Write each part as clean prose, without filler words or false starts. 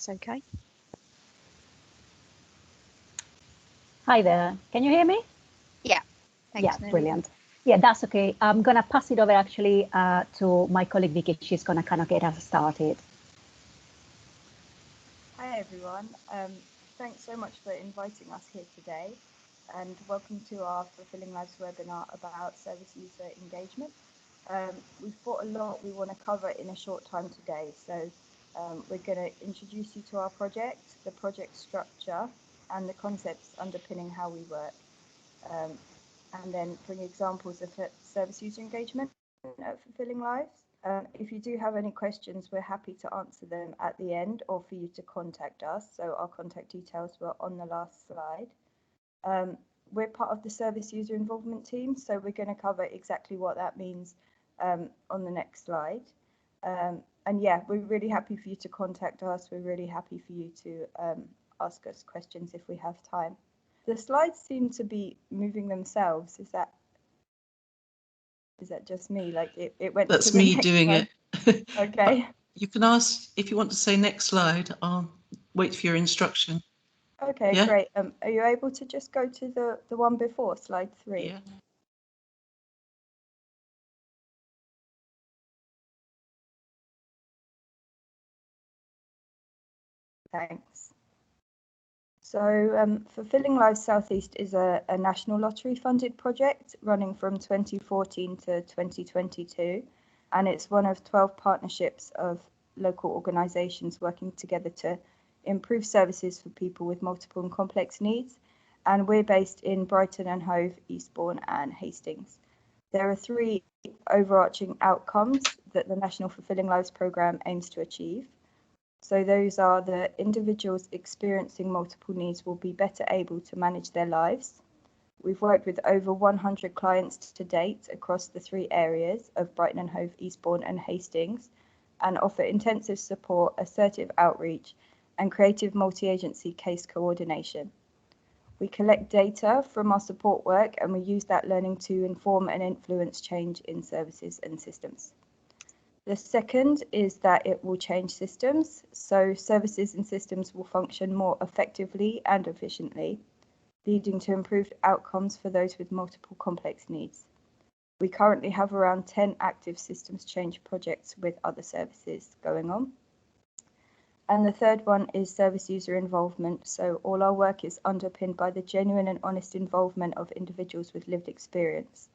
that's okay. Hi there. Can you hear me? Yeah. Thanks, Yeah, Nelly. brilliant. Yeah, that's okay. I'm going to pass it over actually to my colleague Vicky. She's going to kind of get us started. Hi everyone. Thanks so much for inviting us here today, and welcome to our Fulfilling Lives webinar about service user engagement. We've got a lot we want to cover in a short time today, so we're going to introduce you to our project, the project structure, and the concepts underpinning how we work, and then bring examples of service user engagement at Fulfilling Lives. If you do have any questions, we're happy to answer them at the end or for you to contact us. So our contact details were on the last slide. We're part of the service user involvement team, so we're going to cover exactly what that means on the next slide. And yeah, we're really happy for you to contact us. We're really happy for you to ask us questions if we have time. The slides seem to be moving themselves. Is that just me? Like it went. That's to the me next doing one. it. Okay. You can ask if you want to say next slide. I'll wait for your instruction. Okay, Yeah? great. Are you able to just go to the one before, slide 3? Yeah. Thanks. So Fulfilling Lives Southeast is a national lottery funded project running from 2014 to 2022, and it's one of 12 partnerships of local organisations working together to improve services for people with multiple and complex needs. And we're based in Brighton and Hove, Eastbourne and Hastings. There are 3 overarching outcomes that the National Fulfilling Lives programme aims to achieve. So those are the individuals experiencing multiple needs will be better able to manage their lives. We've worked with over 100 clients to date across the 3 areas of Brighton and Hove, Eastbourne and Hastings, and offer intensive support, assertive outreach, and creative multi-agency case coordination. We collect data from our support work and we use that learning to inform and influence change in services and systems. The second is that it will change systems, so services and systems will function more effectively and efficiently, leading to improved outcomes for those with multiple complex needs. We currently have around 10 active systems change projects with other services going on. And the third one is service user involvement, so all our work is underpinned by the genuine and honest involvement of individuals with lived experience.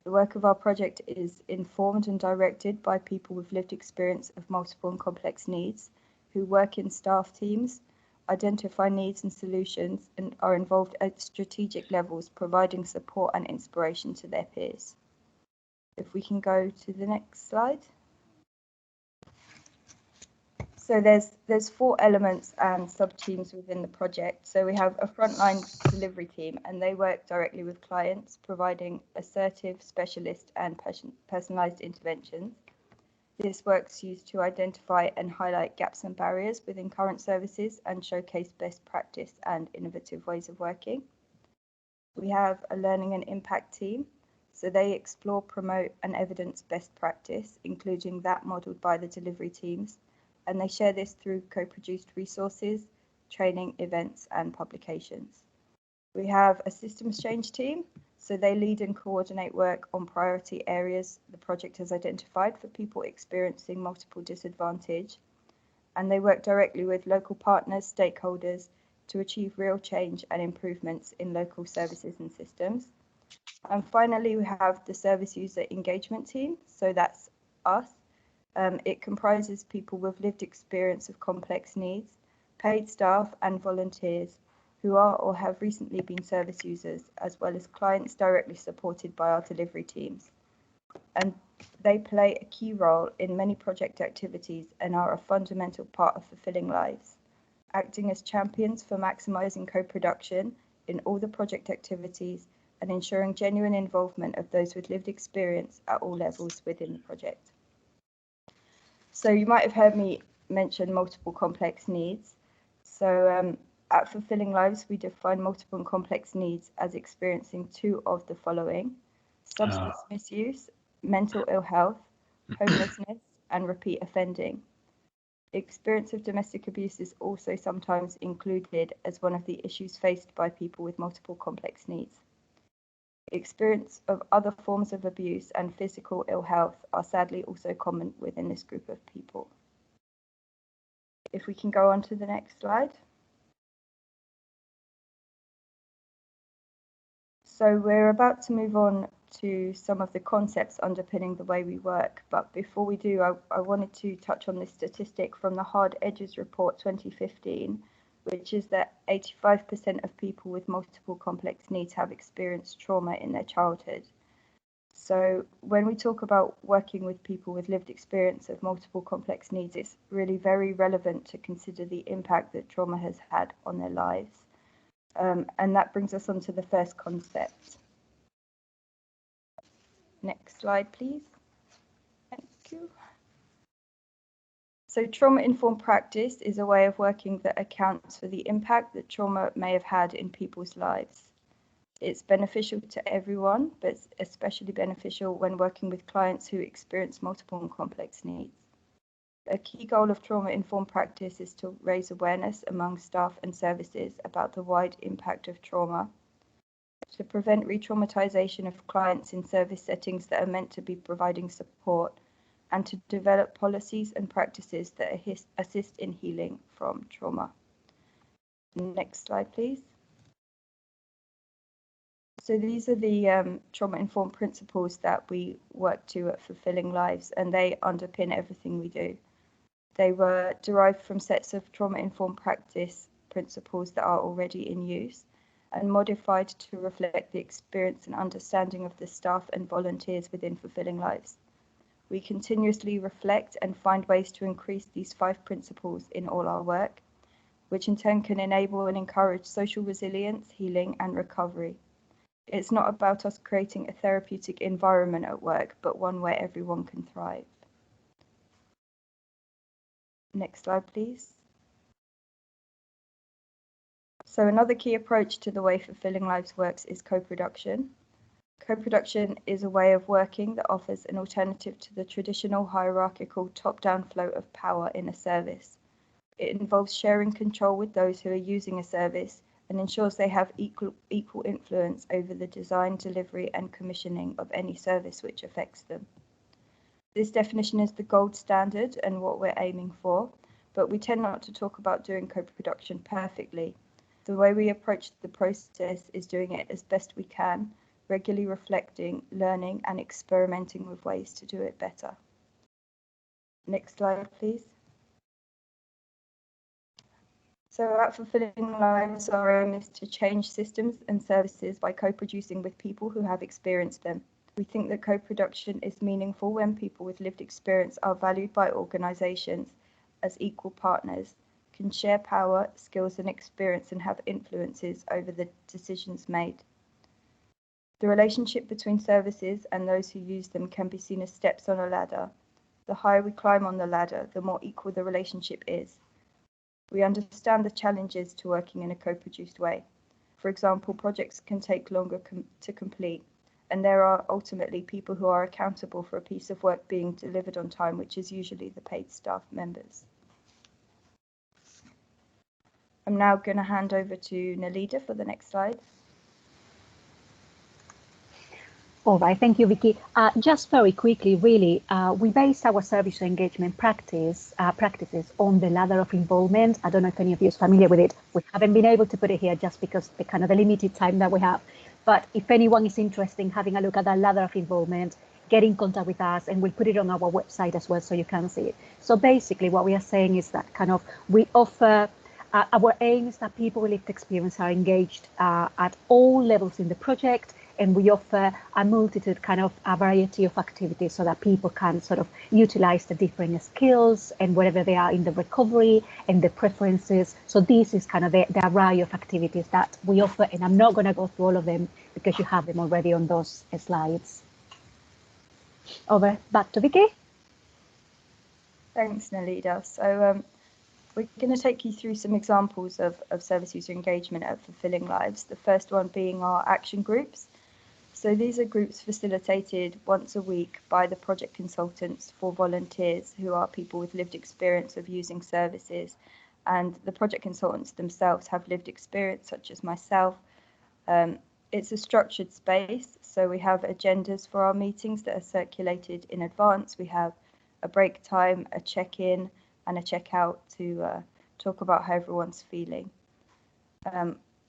The work of our project is informed and directed by people with lived experience of multiple and complex needs, who work in staff teams, identify needs and solutions, and are involved at strategic levels, providing support and inspiration to their peers. If we can go to the next slide. So there's 4 elements and sub-teams within the project. So we have a frontline delivery team, and they work directly with clients, providing assertive, specialist and personalised interventions. This work's used to identify and highlight gaps and barriers within current services and showcase best practice and innovative ways of working. We have a learning and impact team. So they explore, promote and evidence best practice, including that modelled by the delivery teams, and they share this through co-produced resources, training, events and publications. We have a systems change team, so they lead and coordinate work on priority areas the project has identified for people experiencing multiple disadvantage, and they work directly with local partners, stakeholders, to achieve real change and improvements in local services and systems. And finally, we have the service user engagement team, so that's us. It comprises people with lived experience of complex needs, paid staff and volunteers who are or have recently been service users, as well as clients directly supported by our delivery teams. And they play a key role in many project activities and are a fundamental part of Fulfilling Lives, acting as champions for maximising co-production in all the project activities and ensuring genuine involvement of those with lived experience at all levels within the project. So you might have heard me mention multiple complex needs. So at Fulfilling Lives, we define multiple and complex needs as experiencing 2 of the following: substance misuse, mental ill health, homelessness, and repeat offending. Experience of domestic abuse is also sometimes included as one of the issues faced by people with multiple complex needs. Experience of other forms of abuse and physical ill health are sadly also common within this group of people. If we can go on to the next slide. So we're about to move on to some of the concepts underpinning the way we work, but before we do, I wanted to touch on this statistic from the Hard Edges Report 2015, which is that 85% of people with multiple complex needs have experienced trauma in their childhood. So when we talk about working with people with lived experience of multiple complex needs, it's really very relevant to consider the impact that trauma has had on their lives. And that brings us on to the first concept. Next slide, please. Thank you. So trauma-informed practice is a way of working that accounts for the impact that trauma may have had in people's lives. It's beneficial to everyone, but it's especially beneficial when working with clients who experience multiple and complex needs. A key goal of trauma-informed practice is to raise awareness among staff and services about the wide impact of trauma, to prevent re-traumatization of clients in service settings that are meant to be providing support, and to develop policies and practices that assist in healing from trauma. Next slide, please. So these are the trauma-informed principles that we work to at Fulfilling Lives, and they underpin everything we do. They were derived from sets of trauma-informed practice principles that are already in use and modified to reflect the experience and understanding of the staff and volunteers within Fulfilling Lives. We continuously reflect and find ways to increase these 5 principles in all our work, which in turn can enable and encourage social resilience, healing, and recovery. It's not about us creating a therapeutic environment at work, but one where everyone can thrive. Next slide, please. So another key approach to the way Fulfilling Lives works is co-production. Co-production is a way of working that offers an alternative to the traditional hierarchical top-down flow of power in a service. It involves sharing control with those who are using a service and ensures they have equal influence over the design, delivery, and commissioning of any service which affects them. This definition is the gold standard and what we're aiming for, but we tend not to talk about doing co-production perfectly. The way we approach the process is doing it as best we can, regularly reflecting, learning, and experimenting with ways to do it better. Next slide, please. So at Fulfilling Lives, our aim is to change systems and services by co-producing with people who have experienced them. We think that co-production is meaningful when people with lived experience are valued by organisations as equal partners, can share power, skills and experience and have influences over the decisions made. The relationship between services and those who use them can be seen as steps on a ladder. The higher we climb on the ladder, the more equal the relationship is. We understand the challenges to working in a co-produced way. For example, projects can take longer to complete, and there are ultimately people who are accountable for a piece of work being delivered on time, which is usually the paid staff members. I'm now going to hand over to Nalida for the next slide. All right, thank you, Vicky. Just very quickly, really, we based our service engagement practices on the ladder of involvement. I don't know if any of you is familiar with it. We haven't been able to put it here just because the kind of the limited time that we have. But if anyone is interested in having a look at that ladder of involvement, get in contact with us, and we'll put it on our website as well so you can see it. So basically, what we are saying is that kind of we offer. Our aim is that people with lived experience are engaged at all levels in the project, and we offer a multitude, kind of a variety of activities so that people can sort of utilize the different skills and wherever they are in the recovery and the preferences. So this is kind of the array of activities that we offer, and I'm not going to go through all of them because you have them already on those slides. Over, back to Vicky. Thanks, Nalida. So we're going to take you through some examples of service user engagement at Fulfilling Lives, the first one being our action groups. So these are groups facilitated once a week by the project consultants for volunteers who are people with lived experience of using services. And the project consultants themselves have lived experience, such as myself. It's a structured space, so we have agendas for our meetings that are circulated in advance. We have a break time, a check-in, and a check-out to talk about how everyone's feeling.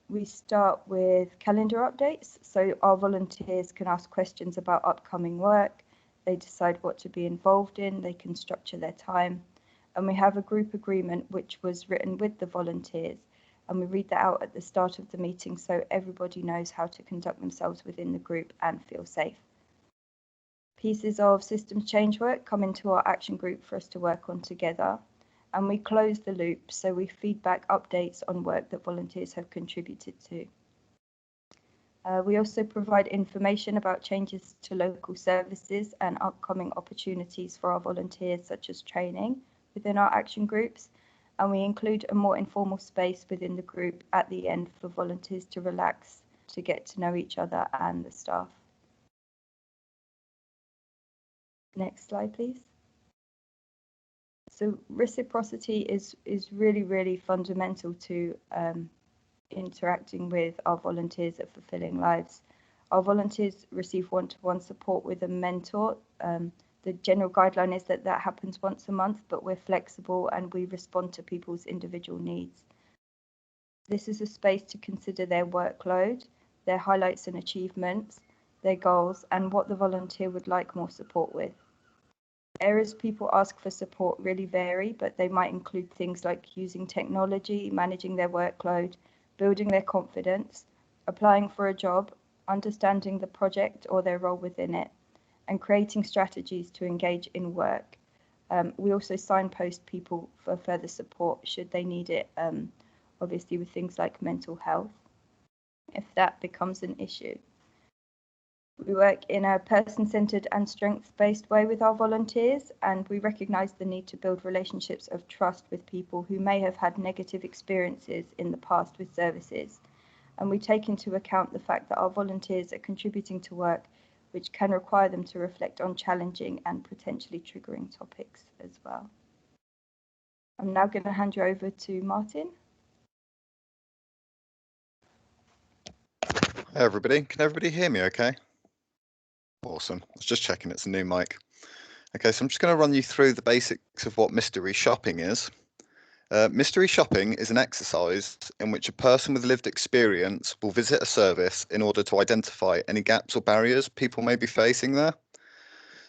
We start with calendar updates, so our volunteers can ask questions about upcoming work, they decide what to be involved in, they can structure their time, and we have a group agreement which was written with the volunteers, and we read that out at the start of the meeting so everybody knows how to conduct themselves within the group and feel safe. Pieces of systems change work come into our action group for us to work on together. And we close the loop, so we feed back updates on work that volunteers have contributed to. We also provide information about changes to local services and upcoming opportunities for our volunteers, such as training within our action groups. And we include a more informal space within the group at the end for volunteers to relax, to get to know each other and the staff. Next slide, please. So reciprocity is really, really fundamental to interacting with our volunteers at Fulfilling Lives. Our volunteers receive one-to-one support with a mentor. The general guideline is that happens once a month, but we're flexible and we respond to people's individual needs. This is a space to consider their workload, their highlights and achievements, their goals, and what the volunteer would like more support with. Areas people ask for support really vary, but they might include things like using technology, managing their workload, building their confidence, applying for a job, understanding the project or their role within it, and creating strategies to engage in work. We also signpost people for further support should they need it, obviously with things like mental health, if that becomes an issue. We work in a person-centered and strengths-based way with our volunteers, and we recognise the need to build relationships of trust with people who may have had negative experiences in the past with services. And we take into account the fact that our volunteers are contributing to work which can require them to reflect on challenging and potentially triggering topics as well. I'm now going to hand you over to Martin. Hey everybody, can everybody hear me okay? Awesome, I was just checking it's a new mic. Okay, so I'm just going to run you through the basics of what mystery shopping is. Mystery shopping is an exercise in which a person with lived experience will visit a service in order to identify any gaps or barriers people may be facing there.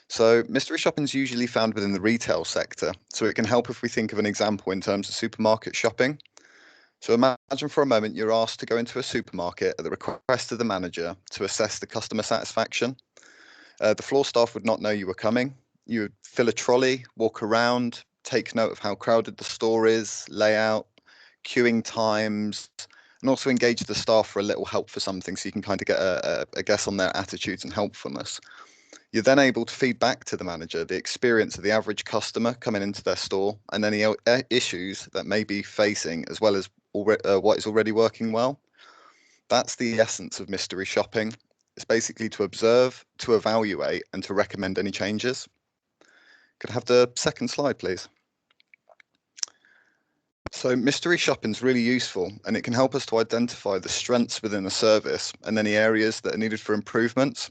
So mystery shopping is usually found within the retail sector, so it can help if we think of an example in terms of supermarket shopping. So imagine for a moment you're asked to go into a supermarket at the request of the manager to assess the customer satisfaction. The floor staff would not know you were coming. You would fill a trolley, walk around, take note of how crowded the store is, layout, queuing times, and also engage the staff for a little help for something so you can kind of get a guess on their attitudes and helpfulness. You're then able to feed back to the manager the experience of the average customer coming into their store and any issues that may be facing, as well as what is already working well. That's the essence of mystery shopping. It's basically to observe, to evaluate, and to recommend any changes. Could I have the second slide, please? So mystery shopping is really useful, and it can help us to identify the strengths within a service and any areas that are needed for improvements,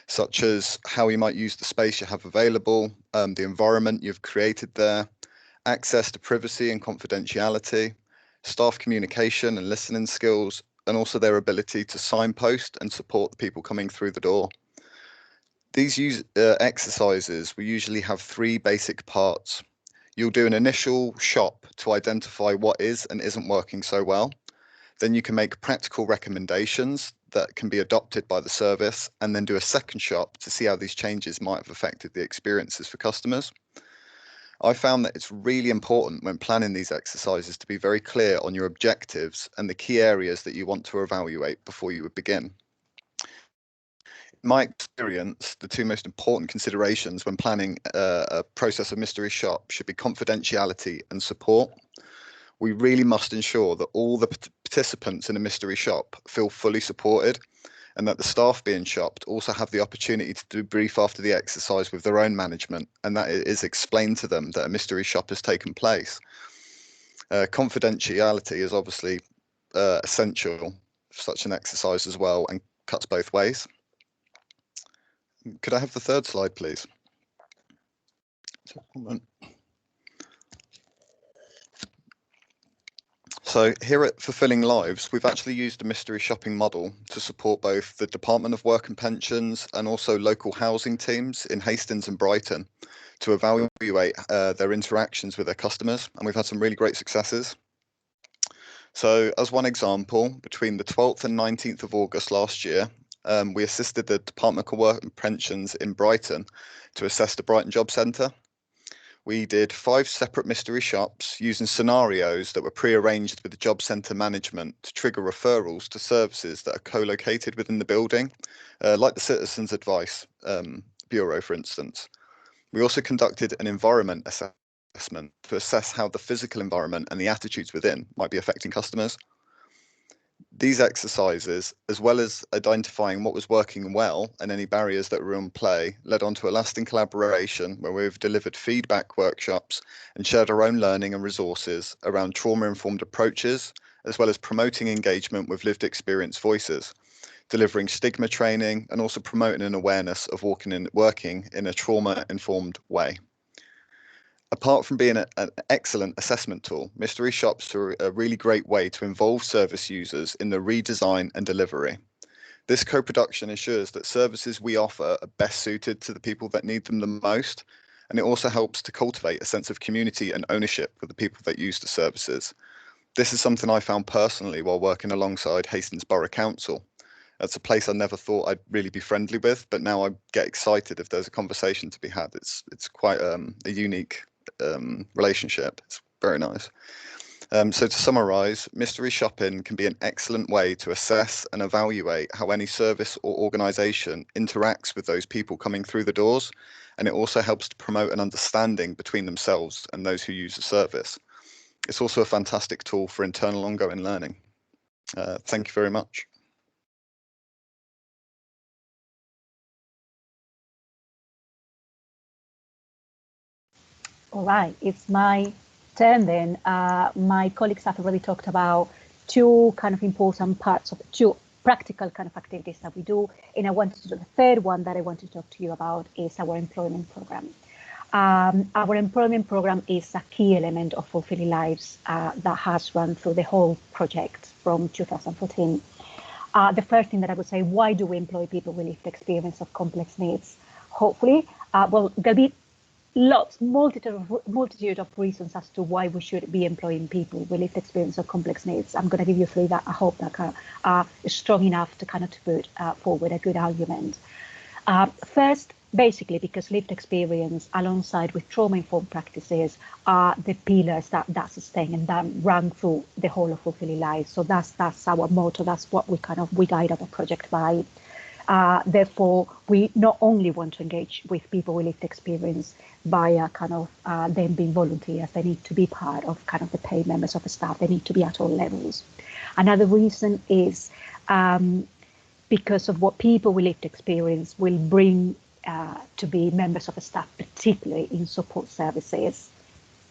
such as how you might use the space you have available, the environment you've created there, access to privacy and confidentiality, staff communication and listening skills, and also their ability to signpost and support the people coming through the door. These exercises will usually have three basic parts. You'll do an initial shop to identify what is and isn't working so well. Then you can make practical recommendations that can be adopted by the service, and then do a second shop to see how these changes might have affected the experiences for customers. I found that it's really important when planning these exercises to be very clear on your objectives and the key areas that you want to evaluate before you would begin. In my experience, the two most important considerations when planning a process of mystery shop should be confidentiality and support. We really must ensure that all the participants in a mystery shop feel fully supported, and that the staff being shopped also have the opportunity to debrief after the exercise with their own management, and that it is explained to them that a mystery shop has taken place. Confidentiality is obviously essential for such an exercise as well, and cuts both ways. Could I have the third slide, please? So here at Fulfilling Lives, we've actually used a mystery shopping model to support both the Department of Work and Pensions and also local housing teams in Hastings and Brighton to evaluate their interactions with their customers, and we've had some really great successes. So as one example, between the 12th and 19th of August last year, we assisted the Department of Work and Pensions in Brighton to assess the Brighton Job Centre. We did 5 separate mystery shops using scenarios that were pre-arranged with the job centre management to trigger referrals to services that are co-located within the building, like the Citizens Advice Bureau, for instance. We also conducted an environment assessment to assess how the physical environment and the attitudes within might be affecting customers. These exercises, as well as identifying what was working well and any barriers that were in play, led on to a lasting collaboration where we've delivered feedback workshops and shared our own learning and resources around trauma-informed approaches, as well as promoting engagement with lived experience voices, delivering stigma training and also promoting an awareness of working in a trauma-informed way. Apart from being an excellent assessment tool, mystery shops are a really great way to involve service users in the redesign and delivery. This co-production ensures that services we offer are best suited to the people that need them the most, and it also helps to cultivate a sense of community and ownership for the people that use the services. This is something I found personally while working alongside Hastings Borough Council. That's a place I never thought I'd really be friendly with, but now I get excited if there's a conversation to be had. It's quite a unique relationship. It's very nice. So to summarize, mystery shopping can be an excellent way to assess and evaluate how any service or organization interacts with those people coming through the doors, and it also helps to promote an understanding between themselves and those who use the service. It's also a fantastic tool for internal ongoing learning. Thank you very much. All right, it's my turn then. My colleagues have already talked about 2 kind of important parts of 2 practical kind of activities that we do. And I wanted to do the third one that I want to talk to you about is our employment program. Our employment program is a key element of Fulfilling Lives that has run through the whole project from 2014. The first thing that I would say, why do we employ people with lived experience of complex needs? Hopefully, well, there'll be multitude of reasons as to why we should be employing people with lived experience of complex needs. I'm going to give you 3 that I hope that are strong enough to kind of put forward a good argument. First, basically, because lived experience alongside with trauma-informed practices are the pillars that sustain and that run through the whole of Fulfilling Lives. So that's our motto. That's what we guide our project by. Therefore, we not only want to engage with people with lived experience via kind of them being volunteers, they need to be part of kind of the paid members of the staff. They need to be at all levels. Another reason is because of what people with lived experience will bring to be members of the staff, particularly in support services.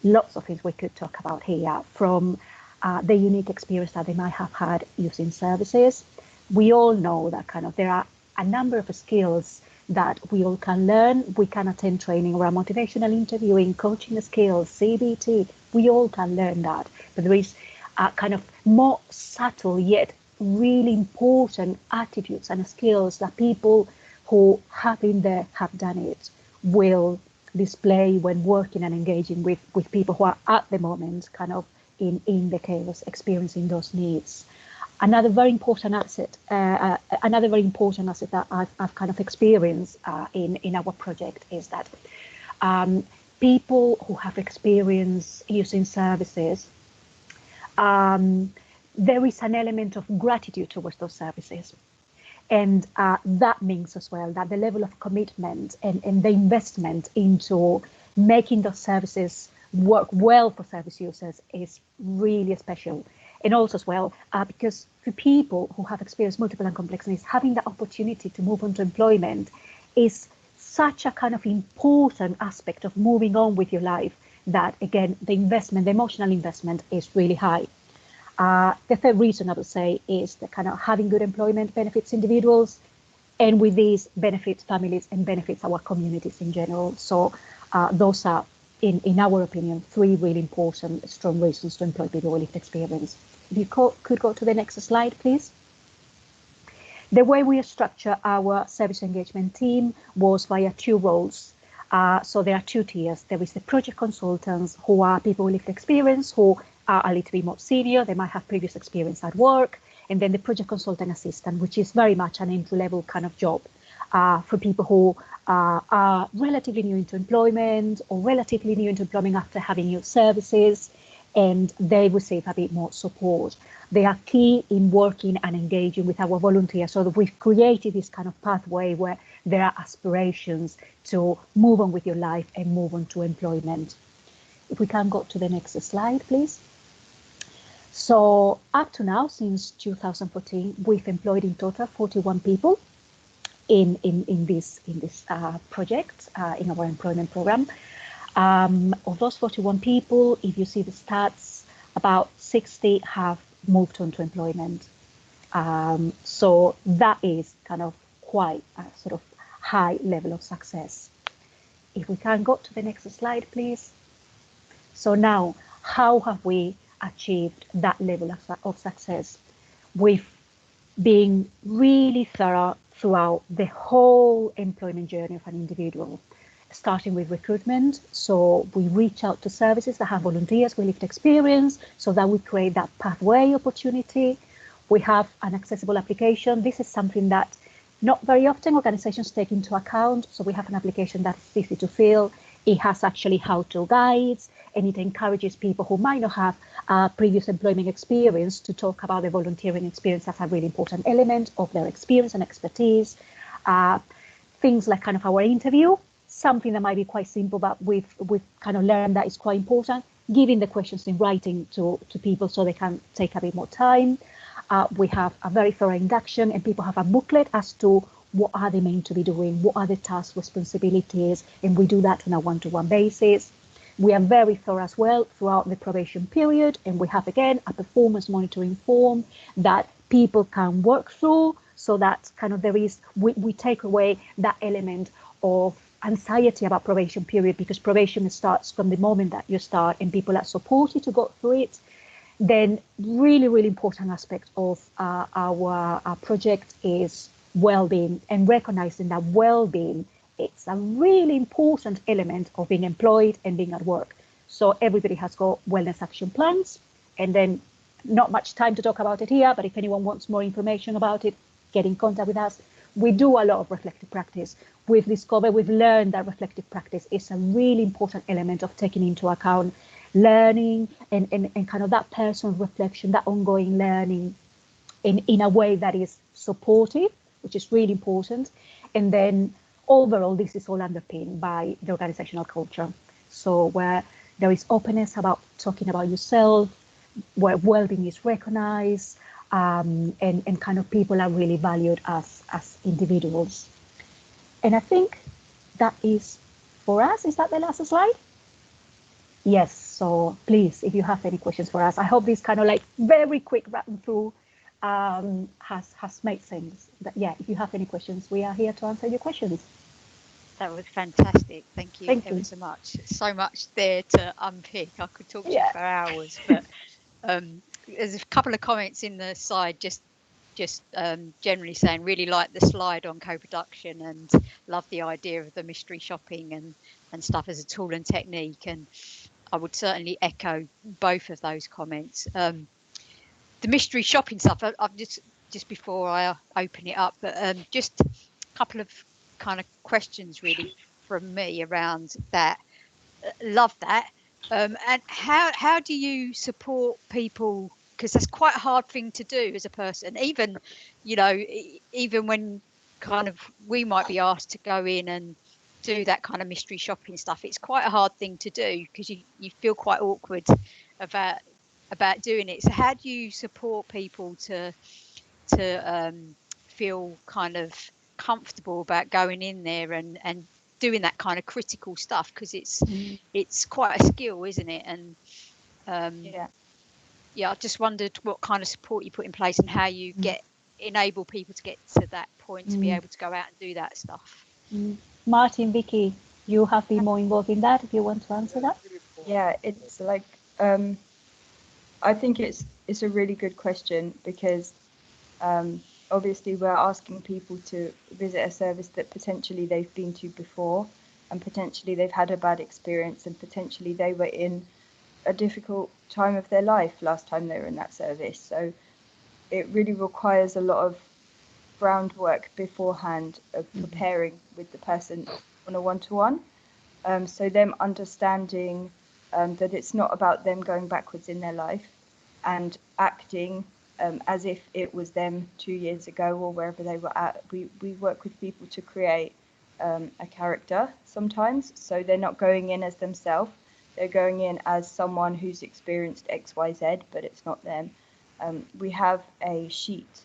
Lots of things we could talk about here, from the unique experience that they might have had using services. We all know that kind of there are a number of skills that we all can learn. We can attend training around motivational interviewing, coaching skills, CBT. We all can learn that. But there is kind of more subtle yet really important attitudes and skills that people who have been there, have done it, will display when working and engaging with people who are at the moment kind of in the chaos, experiencing those needs. Another very important asset that I've kind of experienced in our project is that people who have experience using services, there is an element of gratitude towards those services. And that means as well that the level of commitment and the investment into making those services work well for service users is really special. And also as well, because for people who have experienced multiple and complex needs, having the opportunity to move on to employment is such a kind of important aspect of moving on with your life that, again, the investment, the emotional investment is really high. The third reason I would say is that kind of having good employment benefits individuals, and with these benefits families and benefits our communities in general. So those are, in our opinion, three really important, strong reasons to employ people with lived experience. If you could go to the next slide, please. The way we structure our service engagement team was via two roles. So there are two tiers. There is the project consultants, who are people with lived experience, who are a little bit more senior. They might have previous experience at work. And then the project consultant assistant, which is very much an entry-level kind of job for people who are relatively new into employment or relatively new into employment after having used services, and they receive a bit more support. They are key in working and engaging with our volunteers, so that we've created this kind of pathway where there are aspirations to move on with your life and move on to employment. If we can go to the next slide, please. So up to now, since 2014, we've employed in total 41 people in this project, in our employment program. Of those 41 people, if you see the stats, about 60 have moved on to employment. So that is kind of quite a sort of high level of success. If we can go to the next slide, please. So now, how have we achieved that level of success? We've been really thorough throughout the whole employment journey of an individual, starting with recruitment. So we reach out to services that have volunteers with lived experience so that we create that pathway opportunity. We have an accessible application. This is something that not very often organizations take into account. So we have an application that's easy to fill. It has actually how-to guides, and it encourages people who might not have previous employment experience to talk about the volunteering experience as a really important element of their experience and expertise. Things like kind of our interview, something that might be quite simple, but we've kind of learned that it's quite important, giving the questions in writing to people so they can take a bit more time. We have a very thorough induction, and people have a booklet as to what are they meant to be doing, what are the tasks, responsibilities, and we do that on a one-to-one basis. We are very thorough as well throughout the probation period, and we have, again, a performance monitoring form that people can work through, so that kind of we take away that element of anxiety about probation period, because probation starts from the moment that you start and people are supported to go through it. Then really, really important aspect of our project is well-being, and recognizing that well-being, it's a really important element of being employed and being at work. So everybody has got wellness action plans, and then not much time to talk about it here, but if anyone wants more information about it, get in contact with us. We do a lot of reflective practice. We've learned that reflective practice is a really important element of taking into account learning and kind of that personal reflection, that ongoing learning in a way that is supportive, which is really important. And then overall, this is all underpinned by the organizational culture. So where there is openness about talking about yourself, where well-being is recognized, and kind of people are really valued as individuals. And I think that is for us. Is that the last slide? Yes, so please, if you have any questions for us, I hope this kind of like very quick run through has made sense. But yeah, if you have any questions, we are here to answer your questions. That was fantastic. Thank you ever so much. So much there to unpick. I could talk to you for hours, but there's a couple of comments in the side just generally saying really like the slide on co-production and love the idea of the mystery shopping and stuff as a tool and technique, and I would certainly echo both of those comments. The mystery shopping stuff, I've just before I open it up, but just a couple of kind of questions really from me around that. Love that. And how do you support people, because that's quite a hard thing to do as a person, even even when kind of we might be asked to go in and do that kind of mystery shopping stuff. It's quite a hard thing to do because you feel quite awkward about about doing it. So how do you support people to feel kind of comfortable about going in there and doing that kind of critical stuff, because it's quite a skill, isn't it? And I just wondered what kind of support you put in place and how you enable people to get to that point to be able to go out and do that stuff. Martin, Vicky, you have been more involved in that, if you want to answer that. Yeah, it's like I think it's a really good question, because obviously we're asking people to visit a service that potentially they've been to before, and potentially they've had a bad experience, and potentially they were in a difficult time of their life last time they were in that service. So it really requires a lot of groundwork beforehand of preparing with the person on a one-to-one. So them understanding that it's not about them going backwards in their life and acting as if it was them 2 years ago or wherever they were at. We work with people to create a character sometimes, so they're not going in as themselves. They're going in as someone who's experienced X, Y, Z, but it's not them. We have a sheet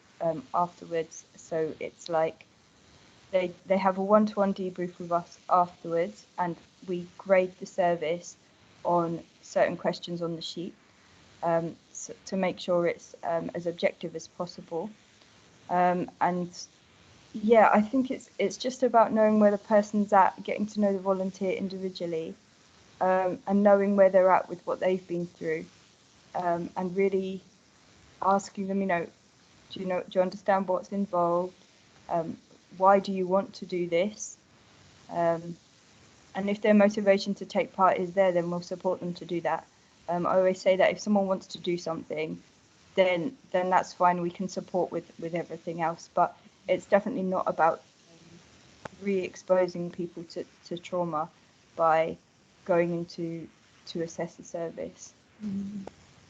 afterwards, so it's like they have a one-to-one debrief with us afterwards, and we grade the service on certain questions on the sheet so to make sure it's as objective as possible. And yeah, I think it's just about knowing where the person's at, getting to know the volunteer individually, and knowing where they're at with what they've been through, and really asking them, do you understand what's involved? Why do you want to do this? And if their motivation to take part is there, then we'll support them to do that. I always say that if someone wants to do something, then that's fine. We can support with everything else. But it's definitely not about re-exposing people to trauma by going into to assess the service.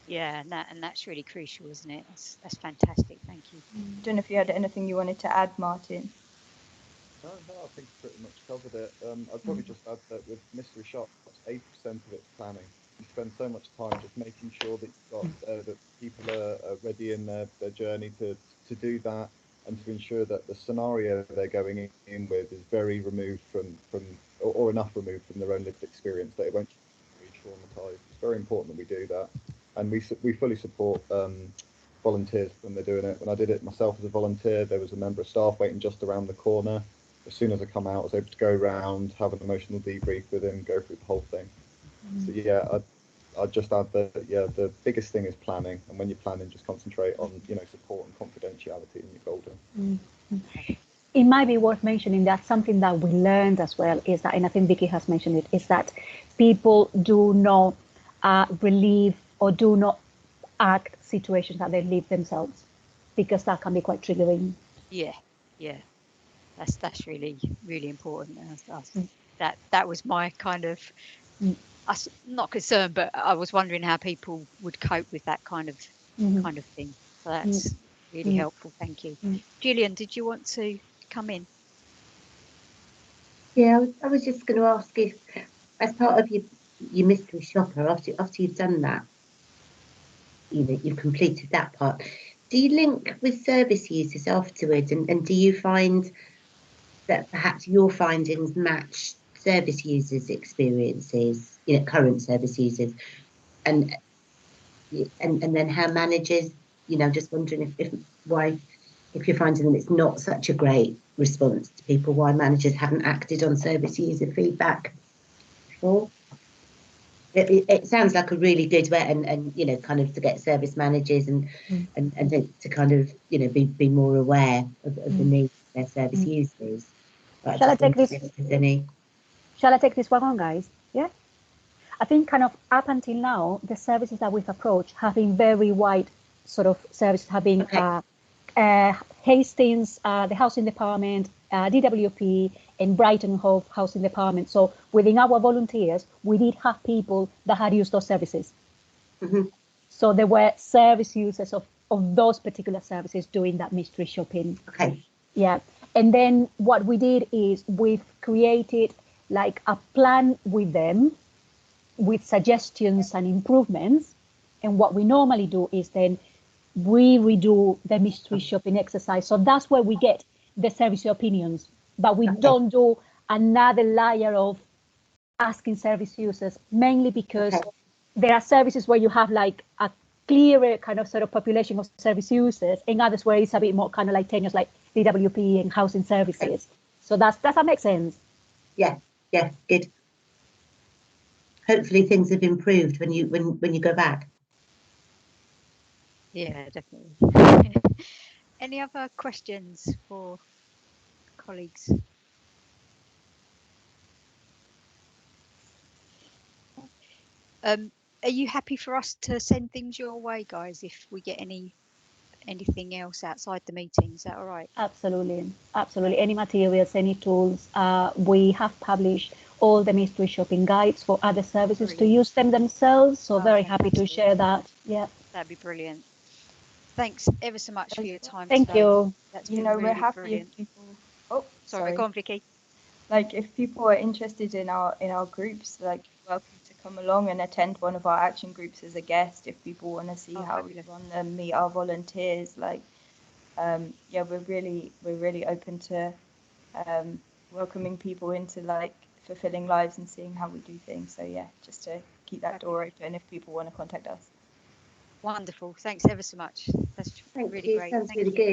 Yeah, and that's really crucial, isn't it? That's fantastic. Thank you. I don't know if you had anything you wanted to add, Martin. No, I think you pretty much covered it. I'd probably just add that with mystery shops, 80% of it's planning. You spend so much time just making sure that you've got that people are ready in their journey to do that, and to ensure that the scenario they're going in with is very removed from or enough removed from their own lived experience that it won't be traumatized. It's very important that we do that, and we fully support volunteers when they're doing it. When I did it myself as a volunteer, there was a member of staff waiting just around the corner. As soon as I come out, I was able to go around, have an emotional debrief with him, go through the whole thing. So yeah, I'd just add that the biggest thing is planning, and when you're planning, just concentrate on support and confidentiality, and you're golden. It might be worth mentioning that something that we learned as well is that, and I think Vicky has mentioned it, is that people do not relieve or do not act situations that they live themselves, because that can be quite triggering. Yeah. That's really, really important. That was my kind of, not concern, but I was wondering how people would cope with that kind of thing. So that's really helpful. Thank you. Gillian, did you want to come in? Yeah, I was just going to ask if, as part of your mystery shopper, after you've done that, you've completed that part, do you link with service users afterwards, and do you find that perhaps your findings match service users' experiences, current service users, and then how managers, just wondering if you're finding that it's not such a great response to people, why managers haven't acted on service user feedback before. It sounds like a really good way, and kind of to get service managers and to kind of be more aware of the needs of their service users. But Shall I take this one on, guys? Yeah. I think kind of up until now, the services that we've approached have been very wide sort of services, have been Hastings, the Housing Department, DWP, and Brighton Hove Housing Department. So within our volunteers, we did have people that had used those services. So there were service users of those particular services doing that mystery shopping. Okay. Yeah. And then what we did is we've created like a plan with them with suggestions and improvements. And what we normally do is then we redo the mystery shopping exercise. So that's where we get the service opinions, but we don't do another layer of asking service users, mainly because there are services where you have like a clearer kind of sort of population of service users, and others where it's a bit more kind of like tenuous, like DWP and housing services. So does that make sense? Yeah, good. Hopefully things have improved when you go back. Yeah, definitely. Any other questions for colleagues? Are you happy for us to send things your way, guys, if we get anything else outside the meeting? Is that all right? Absolutely. Any materials, any tools. We have published all the mystery shopping guides for other services to use them themselves. So very happy to share that. Yeah. That'd be brilliant. Thanks ever so much for your time. Thank you. That's You been know, really we're happy brilliant. if people. Oh, sorry. Go on, Vicky. Like if people are interested in our groups, like welcome to come along and attend one of our action groups as a guest. If people want to see how we run them, meet our volunteers, like yeah, we're really open to welcoming people into like fulfilling lives and seeing how we do things. So yeah, just to keep that door open if people want to contact us. Wonderful. Thanks ever so much. That's really great. Sounds really good.